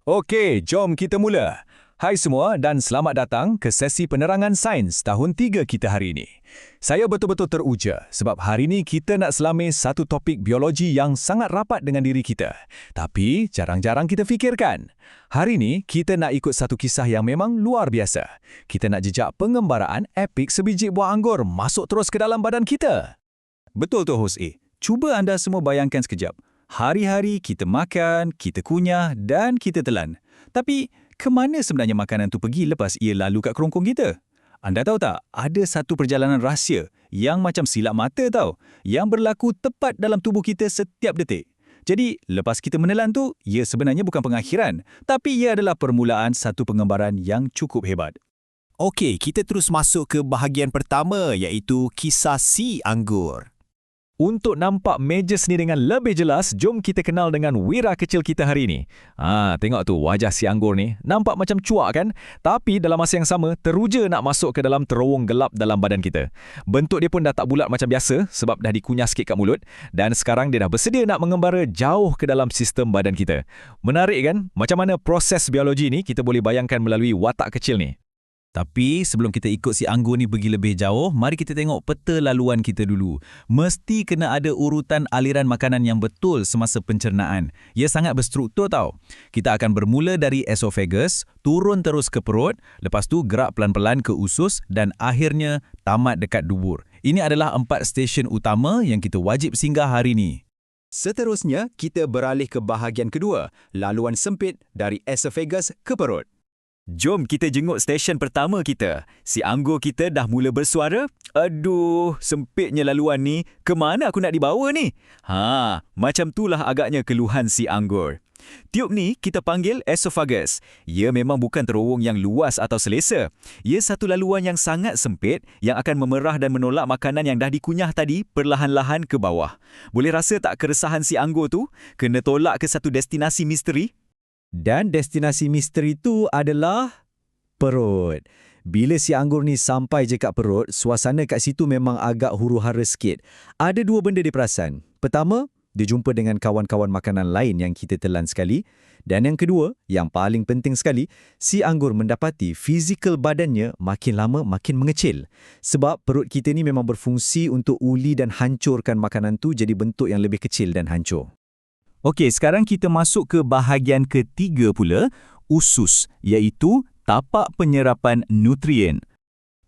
Okey, jom kita mula. Hai semua dan selamat datang ke sesi penerangan sains tahun 3 kita hari ini. Saya betul-betul teruja sebab hari ini kita nak selami satu topik biologi yang sangat rapat dengan diri kita. Tapi jarang-jarang kita fikirkan. Hari ini kita nak ikut satu kisah yang memang luar biasa. Kita nak jejak pengembaraan epik sebiji buah anggur masuk terus ke dalam badan kita. Betul tu, hos A. Cuba anda semua bayangkan sekejap. Hari-hari kita makan, kita kunyah dan kita telan. Tapi, ke mana sebenarnya makanan tu pergi lepas ia lalu kat kerongkong kita? Anda tahu tak, ada satu perjalanan rahsia yang macam silap mata tau, yang berlaku tepat dalam tubuh kita setiap detik. Jadi, lepas kita menelan tu, ia sebenarnya bukan pengakhiran, tapi ia adalah permulaan satu pengembaraan yang cukup hebat. Okey, kita terus masuk ke bahagian pertama iaitu kisah si anggur. Untuk nampak majors ni dengan lebih jelas, jom kita kenal dengan wira kecil kita hari ini. Tengok tu wajah si anggur ni, nampak macam cuak kan? Tapi dalam masa yang sama, teruja nak masuk ke dalam terowong gelap dalam badan kita. Bentuk dia pun dah tak bulat macam biasa sebab dah dikunyah sikit kat mulut. Dan sekarang dia dah bersedia nak mengembara jauh ke dalam sistem badan kita. Menarik kan? Macam mana proses biologi ni kita boleh bayangkan melalui watak kecil ni. Tapi sebelum kita ikut si anggur ni pergi lebih jauh, mari kita tengok peta laluan kita dulu. Mesti kena ada urutan aliran makanan yang betul semasa pencernaan. Ia sangat berstruktur tau. Kita akan bermula dari esophagus, turun terus ke perut, lepas tu gerak pelan-pelan ke usus dan akhirnya tamat dekat dubur. Ini adalah 4 stesen utama yang kita wajib singgah hari ni. Seterusnya, kita beralih ke bahagian kedua, laluan sempit dari esophagus ke perut. Jom kita jenguk stesen pertama kita. Si anggur kita dah mula bersuara. Aduh, sempitnya laluan ni. Kemana aku nak dibawa ni? Macam itulah agaknya keluhan si anggur. Tiub ni kita panggil esophagus. Ia memang bukan terowong yang luas atau selesa. Ia satu laluan yang sangat sempit yang akan memerah dan menolak makanan yang dah dikunyah tadi perlahan-lahan ke bawah. Boleh rasa tak keresahan si anggur tu? Kena tolak ke satu destinasi misteri? Dan destinasi misteri itu adalah perut. Bila si anggur ni sampai je kat perut, suasana kat situ memang agak huru-hara sikit. Ada 2 benda dia perasan. Pertama, dia jumpa dengan kawan-kawan makanan lain yang kita telan sekali. Dan yang kedua, yang paling penting sekali, si anggur mendapati fizikal badannya makin lama makin mengecil. Sebab perut kita ni memang berfungsi untuk uli dan hancurkan makanan tu jadi bentuk yang lebih kecil dan hancur. Okey, sekarang kita masuk ke bahagian ketiga pula, usus, iaitu tapak penyerapan nutrien.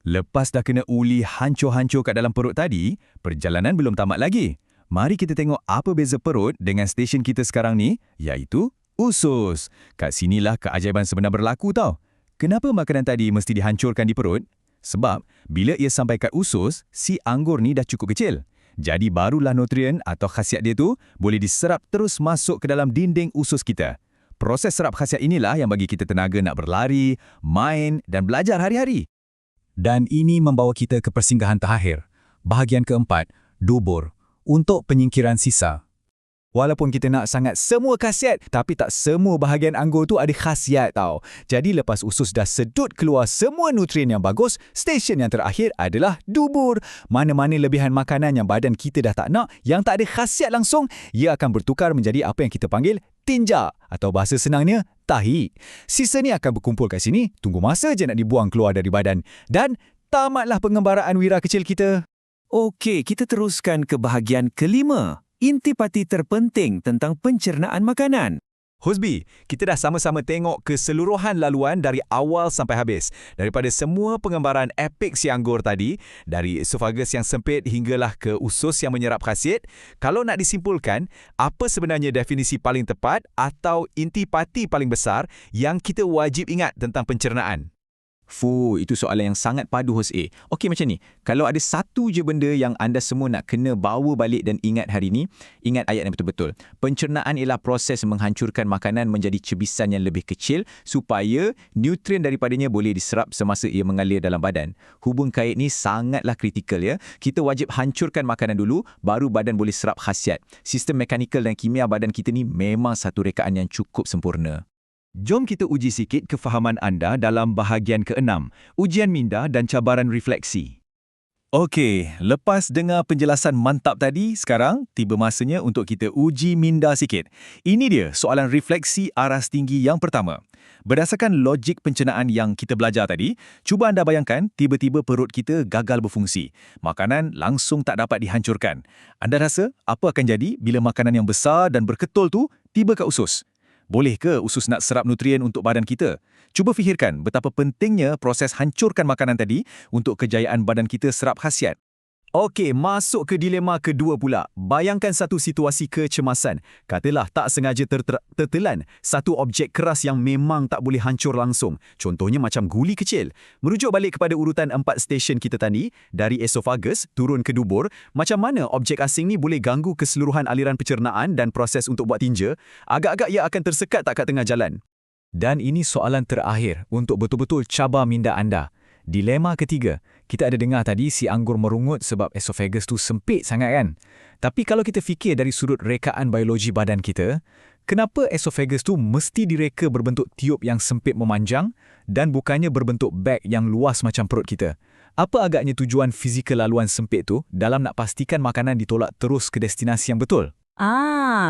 Lepas dah kena uli hancur-hancur kat dalam perut tadi, perjalanan belum tamat lagi. Mari kita tengok apa beza perut dengan stesen kita sekarang ni, iaitu usus. Kat sinilah keajaiban sebenar berlaku tau. Kenapa makanan tadi mesti dihancurkan di perut? Sebab bila ia sampai kat usus, si anggur ni dah cukup kecil. Jadi barulah nutrien atau khasiat dia tu boleh diserap terus masuk ke dalam dinding usus kita. Proses serap khasiat inilah yang bagi kita tenaga nak berlari, main dan belajar hari-hari. Dan ini membawa kita ke persinggahan terakhir, bahagian keempat, dubur, untuk penyingkiran sisa. Walaupun kita nak sangat semua khasiat, tapi tak semua bahagian anggur tu ada khasiat tau. Jadi lepas usus dah sedut keluar semua nutrien yang bagus, stesen yang terakhir adalah dubur. Mana-mana lebihan makanan yang badan kita dah tak nak, yang tak ada khasiat langsung, ia akan bertukar menjadi apa yang kita panggil tinja atau bahasa senangnya tahi. Sisa ni akan berkumpul kat sini, tunggu masa je nak dibuang keluar dari badan. Dan tamatlah pengembaraan wira kecil kita. Okey, kita teruskan ke bahagian kelima. Intipati terpenting tentang pencernaan makanan. Husbi, kita dah sama-sama tengok keseluruhan laluan dari awal sampai habis. Daripada semua pengembaraan epik si anggur tadi, dari esophagus yang sempit hinggalah ke usus yang menyerap khasiat, kalau nak disimpulkan, apa sebenarnya definisi paling tepat atau intipati paling besar yang kita wajib ingat tentang pencernaan? Itu soalan yang sangat padu, hos A. Okey, macam ni. Kalau ada satu je benda yang anda semua nak kena bawa balik dan ingat hari ni, ingat ayat yang betul-betul. Pencernaan ialah proses menghancurkan makanan menjadi cebisan yang lebih kecil supaya nutrien daripadanya boleh diserap semasa ia mengalir dalam badan. Hubung kait ni sangatlah kritikal ya. Kita wajib hancurkan makanan dulu, baru badan boleh serap khasiat. Sistem mekanikal dan kimia badan kita ni memang satu rekaan yang cukup sempurna. Jom kita uji sikit kefahaman anda dalam bahagian ke-6, ujian minda dan cabaran refleksi. Okey, lepas dengar penjelasan mantap tadi, sekarang tiba masanya untuk kita uji minda sikit. Ini dia soalan refleksi aras tinggi yang pertama. Berdasarkan logik pencernaan yang kita belajar tadi, cuba anda bayangkan tiba-tiba perut kita gagal berfungsi. Makanan langsung tak dapat dihancurkan. Anda rasa apa akan jadi bila makanan yang besar dan berketul tu tiba kat usus? Boleh ke usus nak serap nutrien untuk badan kita? Cuba fikirkan betapa pentingnya proses hancurkan makanan tadi untuk kejayaan badan kita serap khasiat. Okey, masuk ke dilema kedua pula. Bayangkan satu situasi kecemasan. Katalah tak sengaja tertelan satu objek keras yang memang tak boleh hancur langsung. Contohnya macam guli kecil. Merujuk balik kepada urutan 4 stesen kita tadi, dari esofagus turun ke dubur, macam mana objek asing ni boleh ganggu keseluruhan aliran pencernaan dan proses untuk buat tinja? Agak-agak ia akan tersekat tak kat tengah jalan. Dan ini soalan terakhir untuk betul-betul cabar minda anda. Dilema ketiga, kita ada dengar tadi si anggur merungut sebab esophagus tu sempit sangat kan? Tapi kalau kita fikir dari sudut rekaan biologi badan kita, kenapa esophagus tu mesti direka berbentuk tiup yang sempit memanjang dan bukannya berbentuk bag yang luas macam perut kita? Apa agaknya tujuan fizikal laluan sempit tu dalam nak pastikan makanan ditolak terus ke destinasi yang betul?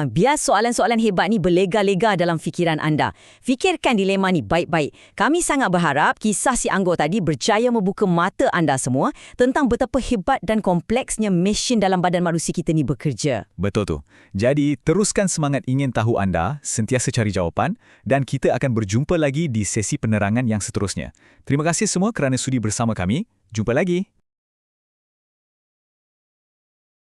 Biar soalan-soalan hebat ni berlega-lega dalam fikiran anda. Fikirkan dilema ni baik-baik. Kami sangat berharap kisah si anggur tadi berjaya membuka mata anda semua tentang betapa hebat dan kompleksnya mesin dalam badan manusia kita ni bekerja. Betul tu. Jadi, teruskan semangat ingin tahu anda, sentiasa cari jawapan dan kita akan berjumpa lagi di sesi penerangan yang seterusnya. Terima kasih semua kerana sudi bersama kami. Jumpa lagi.